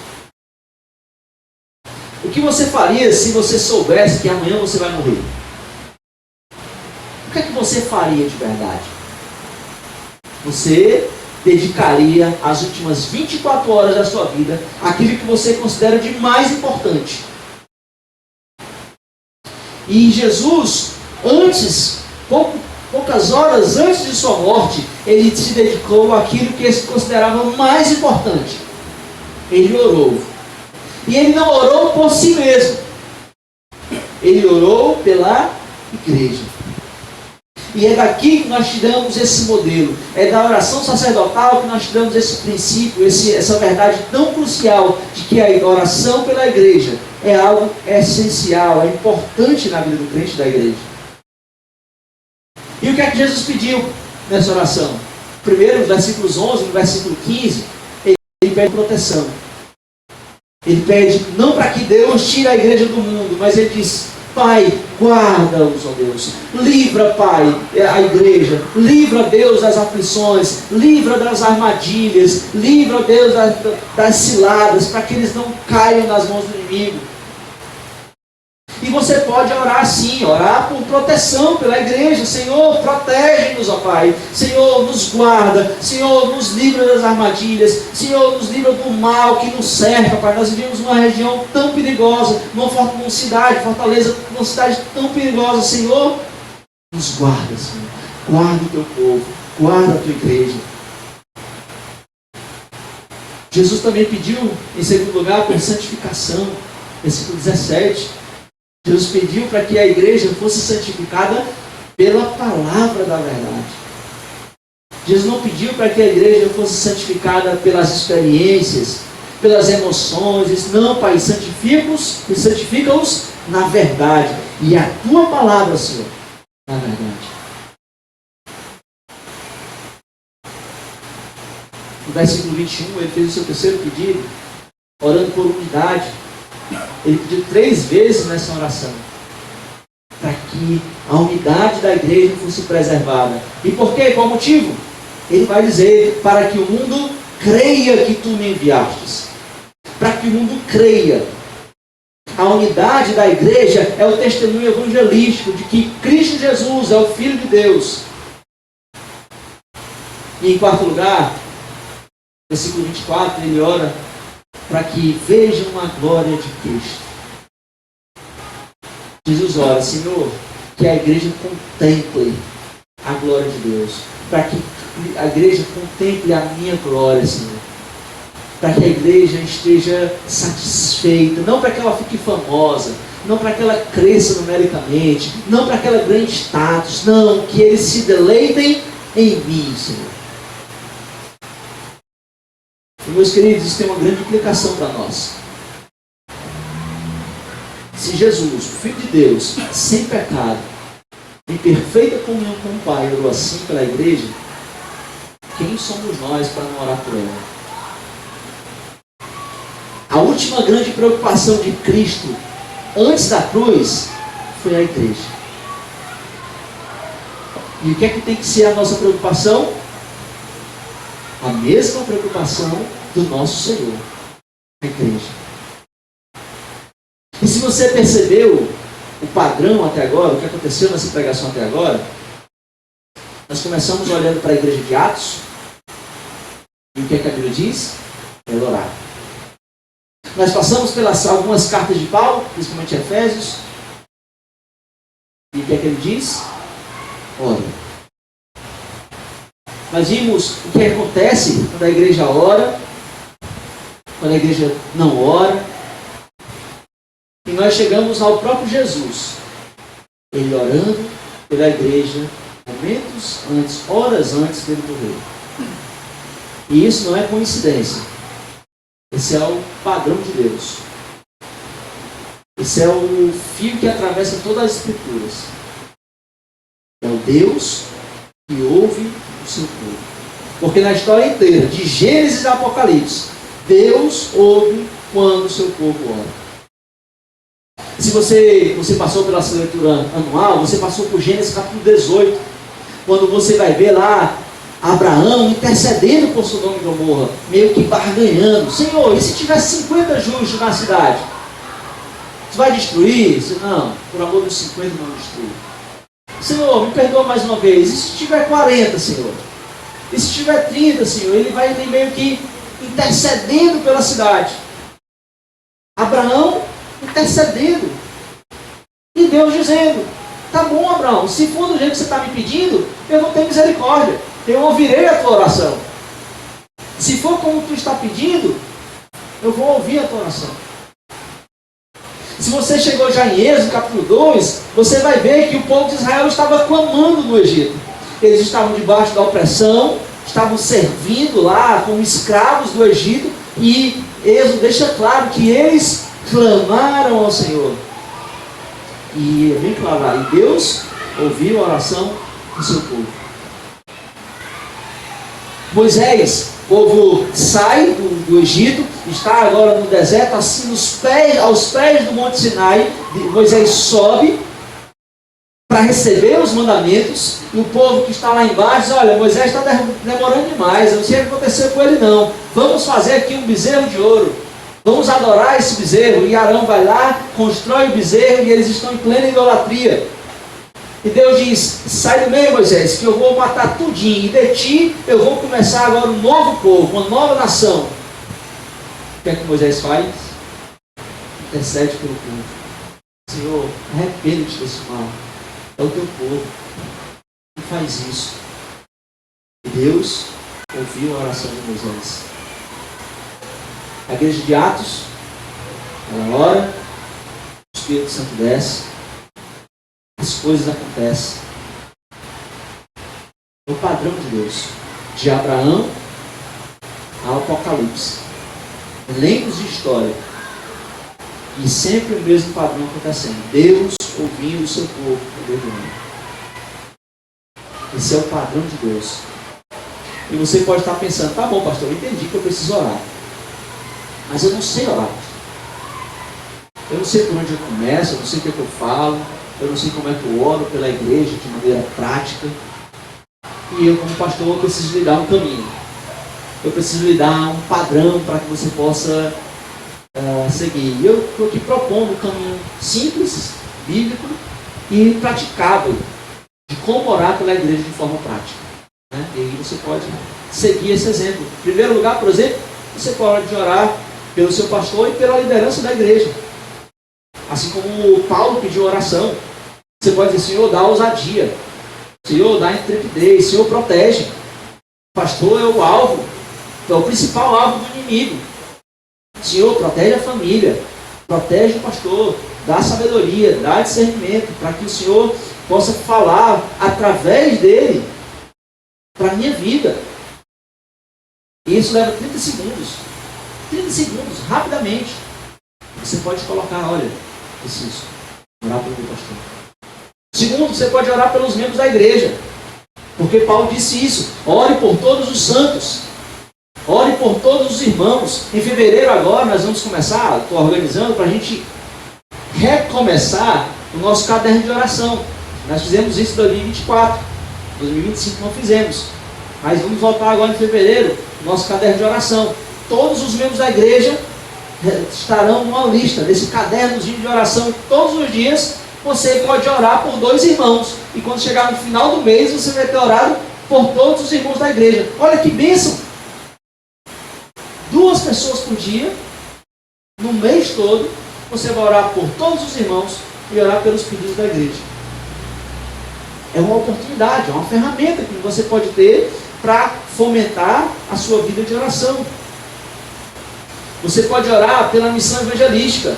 O que você faria se você soubesse que amanhã você vai morrer? O que é que você faria de verdade? Você dedicaria as últimas 24 horas da sua vida àquilo que você considera de mais importante. E Jesus, poucas horas antes de sua morte, ele se dedicou àquilo que ele considerava mais importante. Ele orou. E ele não orou por si mesmo. Ele orou pela igreja. E é daqui que nós tiramos esse modelo. É da oração sacerdotal que nós tiramos esse princípio, essa verdade tão crucial de que a oração pela igreja é algo essencial, é importante na vida do crente da igreja. E o que é que Jesus pediu nessa oração? Primeiro, nos versículos 11, no versículo 15, ele pede proteção. Ele pede não para que Deus tire a igreja do mundo, mas ele diz: Pai, guarda-os, ó Deus. Livra, Pai, a igreja. Livra, Deus, das aflições. Livra das armadilhas. Livra, Deus, das ciladas, para que eles não caiam nas mãos do inimigo. E você pode orar sim, orar por proteção pela igreja. Senhor, protege-nos, ó Pai. Senhor, nos guarda. Senhor, nos livra das armadilhas. Senhor, nos livra do mal que nos cerca, Pai. Nós vivemos numa região tão perigosa, numa cidade, Fortaleza, uma cidade tão perigosa. Senhor, nos guarda, Senhor. Guarda o teu povo, guarda a tua igreja. Jesus também pediu, em segundo lugar, por santificação. Versículo 17. Jesus pediu para que a igreja fosse santificada pela palavra da verdade. Jesus não pediu para que a igreja fosse santificada pelas experiências, pelas emoções. Disse, não, Pai, santifica-os na verdade. E a tua palavra, Senhor, na verdade. No versículo 21, ele fez o seu terceiro pedido, orando por unidade. Ele pediu 3 vezes nessa oração, para que a unidade da igreja fosse preservada. E por quê? Qual motivo? Ele vai dizer, para que o mundo creia que tu me enviastes. Para que o mundo creia. A unidade da igreja é o testemunho evangelístico de que Cristo Jesus é o Filho de Deus. E em quarto lugar, versículo 24, ele ora para que vejam a glória de Cristo. Jesus ora, Senhor, que a igreja contemple a glória de Deus. Para que a igreja contemple a minha glória, Senhor. Para que a igreja esteja satisfeita. Não para que ela fique famosa. Não para que ela cresça numericamente. Não para que ela ganhe status. Não, que eles se deleitem em mim, Senhor. E, meus queridos, isso tem uma grande implicação para nós. Se Jesus, o Filho de Deus, sem pecado, em perfeita comunhão com o Pai, orou assim pela igreja, quem somos nós para não orar por ela? A última grande preocupação de Cristo, antes da cruz, foi a igreja. E o que é que tem que ser a nossa preocupação? A mesma preocupação do nosso Senhor, a igreja. E se você percebeu o padrão até agora, o que aconteceu nessa pregação até agora, nós começamos olhando para a igreja de Atos, e o que é que a Bíblia diz? Ela orar. Nós passamos pelas algumas cartas de Paulo, principalmente Efésios, e o que é que ele diz? Ora. Nós vimos o que acontece quando a igreja ora, quando a igreja não ora. E nós chegamos ao próprio Jesus. Ele orando pela igreja, momentos antes, horas antes dele morrer. E isso não é coincidência. Esse é o padrão de Deus. Esse é o fio que atravessa todas as Escrituras. É o Deus que ouve o seu povo. Porque na história inteira, de Gênesis a Apocalipse, Deus ouve quando o seu povo ora. Se você passou pela sua leitura anual, você passou por Gênesis capítulo 18, quando você vai ver lá Abraão intercedendo por Sodoma e Gomorra, meio que barganhando. Senhor, e se tivesse 50 justos na cidade? Você vai destruir? Não, por amor dos 50 não destrui. Senhor, me perdoa mais uma vez. E se tiver 40, Senhor? E se tiver 30, Senhor? Ele vai meio que intercedendo pela cidade. Abraão intercedendo. E Deus dizendo, tá bom, Abraão, se for do jeito que você está me pedindo, eu vou ter misericórdia. Eu ouvirei a tua oração. Se for como tu está pedindo, eu vou ouvir a tua oração. Se você chegou já em Êxodo, capítulo 2, você vai ver que o povo de Israel estava clamando no Egito. Eles estavam debaixo da opressão, estavam servindo lá como escravos do Egito, e Êxodo deixa claro que eles clamaram ao Senhor. E é bem claro lá, e Deus ouviu a oração do seu povo. Moisés, O povo sai do Egito, está agora no deserto, assim aos pés do Monte Sinai. Moisés sobe para receber os mandamentos, e o povo que está lá embaixo diz: olha, Moisés está demorando demais, eu não sei o que aconteceu com ele não, vamos fazer aqui um bezerro de ouro, vamos adorar esse bezerro. E Arão vai lá, constrói o bezerro, e eles estão em plena idolatria. E Deus diz: sai do meio, Moisés, que eu vou matar tudinho, e de ti eu vou começar agora um novo povo, uma nova nação. O que é que Moisés faz? Intercede pelo povo: Senhor, arrepende-te desse mal, é o teu povo, não faz isso. E Deus ouviu a oração de Moisés. A igreja de Atos, ela ora, o Espírito Santo desce, as coisas acontecem. O padrão de Deus, de Abraão ao Apocalipse, elencos de história, e sempre o mesmo padrão acontecendo: Deus ouvindo o seu povo por meio do mundo. Esse é o padrão de Deus. E você pode estar pensando: tá bom, pastor, eu entendi que eu preciso orar, mas eu não sei orar. Eu não sei por onde eu começo, eu não sei o que eu falo, eu não sei como é que eu oro pela igreja de maneira prática. E eu, como pastor, eu preciso lhe dar um caminho. Eu preciso lhe dar um padrão para que você possa seguir. E eu estou aqui propondo um caminho simples, bíblico e praticável de como orar pela igreja de forma prática, né? E aí você pode seguir esse exemplo. Em primeiro lugar, por exemplo, você pode orar pelo seu pastor e pela liderança da igreja. Assim como Paulo pediu oração, você pode dizer: Senhor, dá ousadia, Senhor, dá intrepidez, Senhor, protege. O pastor é o alvo, é o principal alvo do inimigo. Senhor, protege a família, protege o pastor, dá sabedoria, dá discernimento, para que o Senhor possa falar através dele para a minha vida. E isso leva 30 segundos. 30 segundos, rapidamente. Você pode colocar: olha, preciso orar pelo meu pastor. Segundo, você pode orar pelos membros da igreja, porque Paulo disse isso: ore por todos os santos, ore por todos os irmãos. Em fevereiro agora nós vamos começar, estou organizando para a gente recomeçar o nosso caderno de oração. Nós fizemos isso em 2024, 2025 não fizemos, mas vamos voltar agora em fevereiro, nosso caderno de oração. Todos os membros da igreja estarão numa lista desse cadernozinho de oração. Todos os dias você pode orar por 2 irmãos, e quando chegar no final do mês você vai ter orado por todos os irmãos da igreja. Olha que bênção! 2 pessoas por dia, no mês todo, você vai orar por todos os irmãos e orar pelos pedidos da igreja. É uma oportunidade, é uma ferramenta que você pode ter para fomentar a sua vida de oração. Você pode orar pela missão evangelística,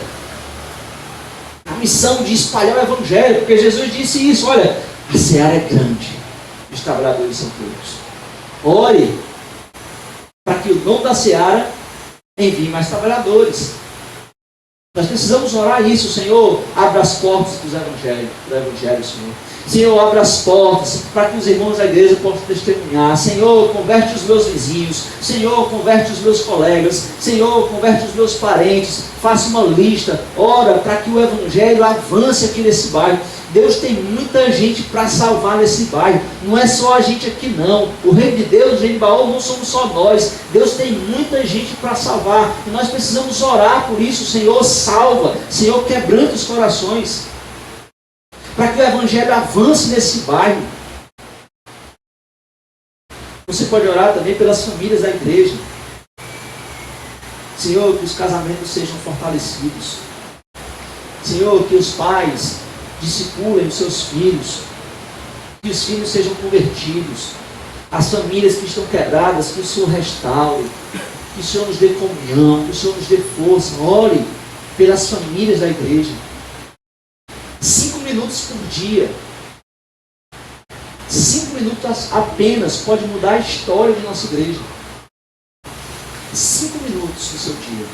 a missão de espalhar o evangelho, porque Jesus disse isso: olha, a seara é grande, os trabalhadores são poucos. Ore para que o dono da seara envie mais trabalhadores. Nós precisamos orar isso: Senhor, abra as portas do evangelho, Senhor. Senhor, abra as portas para que os irmãos da igreja possam testemunhar. Senhor, converte os meus vizinhos. Senhor, converte os meus colegas. Senhor, converte os meus parentes. Faça uma lista. Ora para que o evangelho avance aqui nesse bairro. Deus tem muita gente para salvar nesse bairro. Não é só a gente aqui não. O reino de Deus, o reino de Baú, não somos só nós. Deus tem muita gente para salvar. E nós precisamos orar por isso. Senhor, salva. Senhor, quebranta os corações, para que o evangelho avance nesse bairro. Você pode orar também pelas famílias da igreja. Senhor, que os casamentos sejam fortalecidos. Senhor, que os pais discipulem os seus filhos, que os filhos sejam convertidos. As famílias que estão quebradas, que o Senhor restaure, que o Senhor nos dê comunhão, que o Senhor nos dê força. Ore pelas famílias da igreja. 5 minutos por dia, 5 minutos apenas pode mudar a história de nossa igreja. 5 minutos no seu dia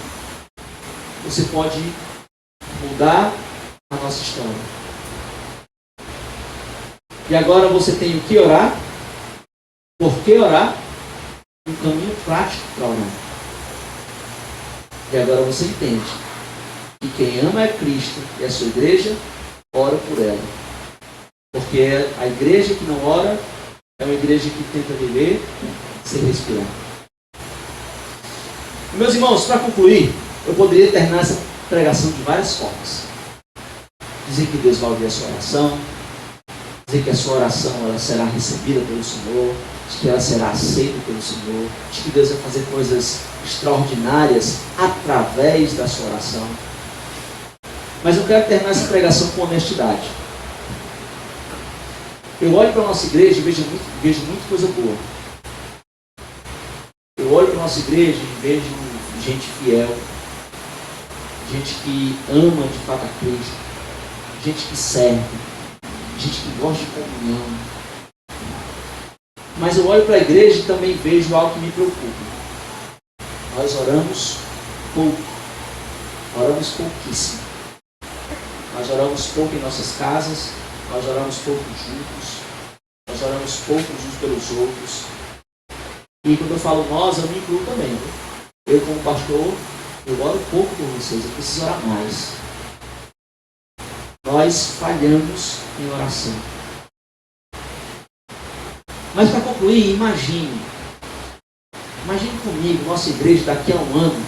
você pode mudar a nossa história. E agora você tem o que orar, por que orar, um caminho prático para orar. E agora você entende que quem ama é Cristo e a sua igreja ora por ela. Porque a igreja que não ora é uma igreja que tenta viver sem respirar. Meus irmãos, para concluir, eu poderia terminar essa pregação de várias formas. Dizer que Deus vai ouvir a sua oração, dizer que a sua oração ela será recebida pelo Senhor, de que ela será aceita pelo Senhor, de que Deus vai fazer coisas extraordinárias através da sua oração. Mas eu quero terminar essa pregação com honestidade. Eu olho para a nossa igreja e vejo muita coisa boa. Eu olho para a nossa igreja e vejo gente fiel, gente que ama de fato a Cristo, gente que serve, gente que gosta de comunhão. Mas eu olho para a igreja e também vejo algo que me preocupa. Nós oramos pouco, oramos pouquíssimo. Nós oramos pouco em nossas casas, nós oramos pouco juntos, nós oramos pouco uns pelos outros. E quando eu falo nós, eu me incluo também. Né? Eu como pastor, eu oro pouco por vocês, eu preciso orar mais. Nós falhamos em oração. Mas para concluir, imagine comigo, nossa igreja daqui a um ano,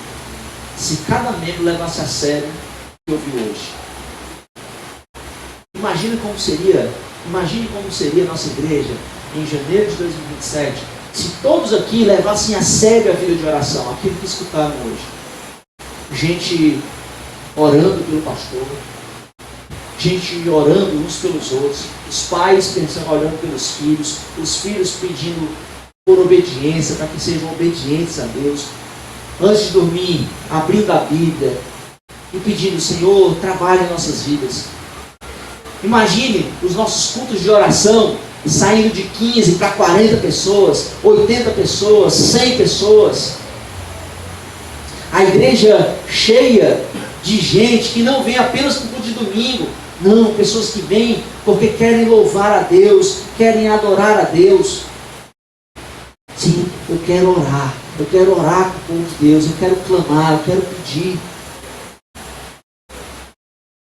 se cada membro levasse a sério o que eu vi hoje. Imagine como seria a nossa igreja em janeiro de 2027, se todos aqui levassem a sério a vida de oração, aquilo que escutaram hoje. Gente orando pelo pastor, gente orando uns pelos outros, os pais pensando, olhando pelos filhos, os filhos pedindo por obediência, para que sejam obedientes a Deus. Antes de dormir, abrindo a Bíblia e pedindo, Senhor, trabalhe em nossas vidas. Imagine os nossos cultos de oração saindo de 15 para 40 pessoas, 80 pessoas, 100 pessoas. A igreja cheia de gente que não vem apenas para o culto de domingo. Não, pessoas que vêm porque querem louvar a Deus, querem adorar a Deus. Sim, eu quero orar com o povo de Deus, eu quero clamar, eu quero pedir.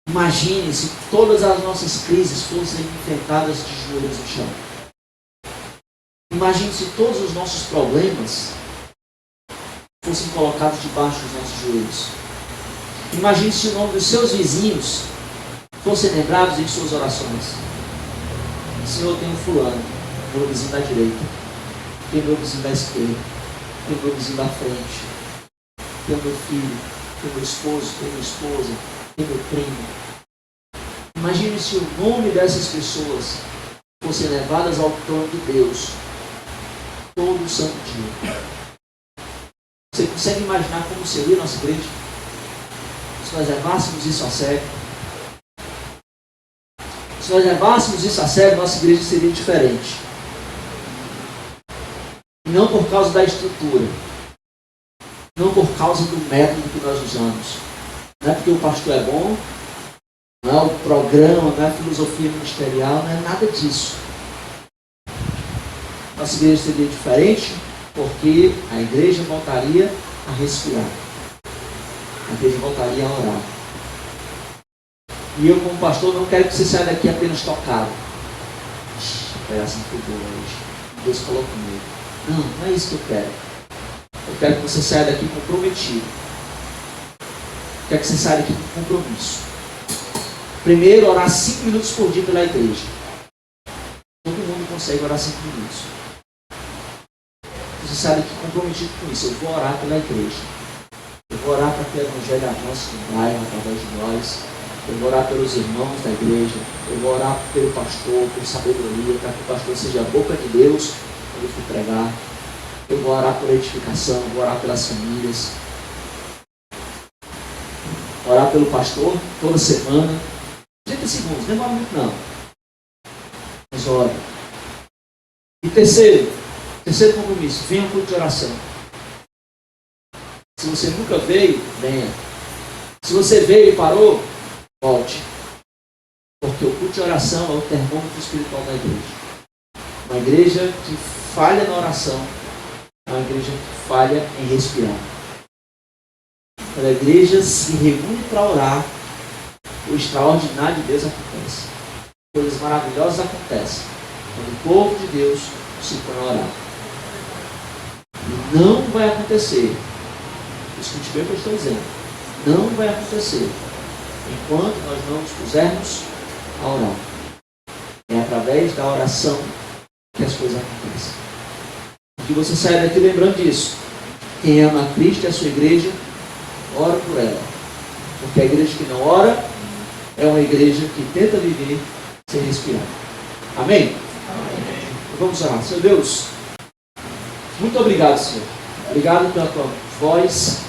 Imagine se todas as nossas crises fossem enfrentadas de joelhos no chão. Imagine se todos os nossos problemas fossem colocados debaixo dos nossos joelhos. Imagine se o nome dos seus vizinhos fossem lembrados em suas orações. Senhor, tem um fulano, meu vizinho da direita, tem meu vizinho da esquerda, tem meu vizinho da frente, tem meu filho, tem meu esposo, tem minha esposa, tem meu primo. Imagine se o nome dessas pessoas fossem levadas ao trono de Deus todo santo dia. Você consegue imaginar como seria a nossa igreja? Se nós levássemos isso a sério. Se nós levássemos isso a sério, nossa igreja seria diferente. E não por causa da estrutura. Não por causa do método que nós usamos. Não é porque o pastor é bom, não é o programa, não é a filosofia ministerial, não é nada disso. Nossa igreja seria diferente porque a igreja voltaria a respirar. A igreja voltaria a orar. E eu, como pastor, não quero que você saia daqui apenas tocado. É assim que eu vou hoje. Deus falou comigo. Não é isso que eu quero. Eu quero que você saia daqui comprometido. Eu quero que você saia daqui com compromisso. Primeiro, orar 5 minutos por dia pela igreja. Todo mundo consegue orar 5 minutos. Você saia daqui comprometido com isso. Eu vou orar pela igreja. Eu vou orar para que o evangelho avance no bairro através de nós. Eu vou orar pelos irmãos da igreja. Eu vou orar pelo pastor, por sabedoria, para que o pastor seja a boca de Deus quando ele for pregar. Eu vou orar por edificação, eu vou orar pelas famílias. Orar pelo pastor toda semana. 30 segundos, não demora muito não. Mas ore. E terceiro compromisso, venha ao culto de oração. Se você nunca veio, venha. Se você veio e parou, volte. Porque o culto de oração é o termômetro espiritual da igreja. Uma igreja que falha na oração é uma igreja que falha em respirar. Quando a igreja se reúne para orar, o extraordinário de Deus acontece. Coisas maravilhosas acontecem quando o povo de Deus se põe a orar. E não vai acontecer, escute bem o que eu estou dizendo, não vai acontecer enquanto nós não nos pusermos a orar. É através da oração que as coisas acontecem. E que você saia daqui lembrando disso. Quem ama a Cristo e a sua igreja, ora por ela. Porque a igreja que não ora é uma igreja que tenta viver sem respirar. Amém? Amém. Vamos orar. Senhor Deus, muito obrigado, Senhor. Obrigado pela tua voz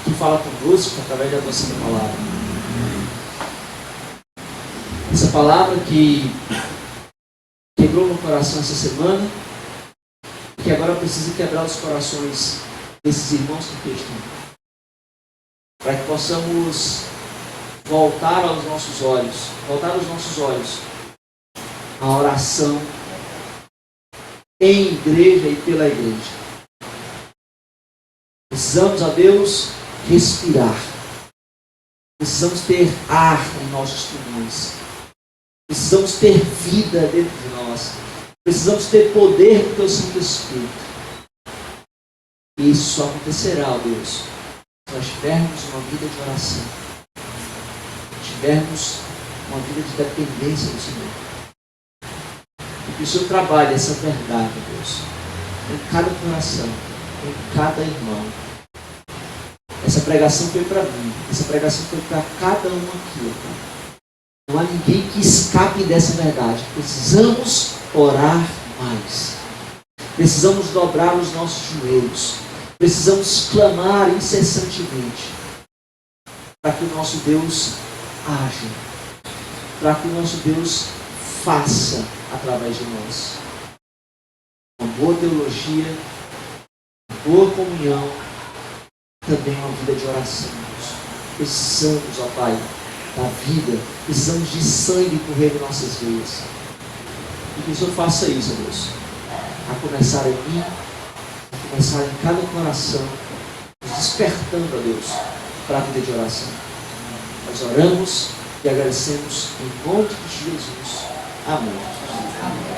que fala conosco através da tua santa palavra. Essa palavra que quebrou no coração essa semana, que agora precisa quebrar os corações desses irmãos que aqui estão. Para que possamos voltar aos nossos olhos à oração em igreja e pela igreja. Precisamos, a Deus, respirar. Precisamos ter ar em nossos pulmões. Precisamos ter vida dentro de nós. Precisamos ter poder do Teu Santo Espírito. E isso só acontecerá, ó Deus, se nós tivermos uma vida de oração. Se tivermos uma vida de dependência do Senhor. E que o Senhor trabalhe essa verdade, ó Deus, em cada coração, em cada irmão. Essa pregação foi para mim. Essa pregação foi para cada um aqui, ó Pai. Não há ninguém que escape dessa verdade. Precisamos orar mais. Precisamos dobrar os nossos joelhos. Precisamos clamar incessantemente para que o nosso Deus haja. Para que o nosso Deus faça através de nós. Uma boa teologia, uma boa comunhão, também uma vida de oração. Precisamos, ó Pai, da vida, precisamos de sangue correr em nossas veias. E que o Senhor faça isso, Deus, a começar em mim, a começar em cada coração, nos despertando, ó Deus, para a vida de oração. Nós oramos e agradecemos em nome de Jesus. Amém.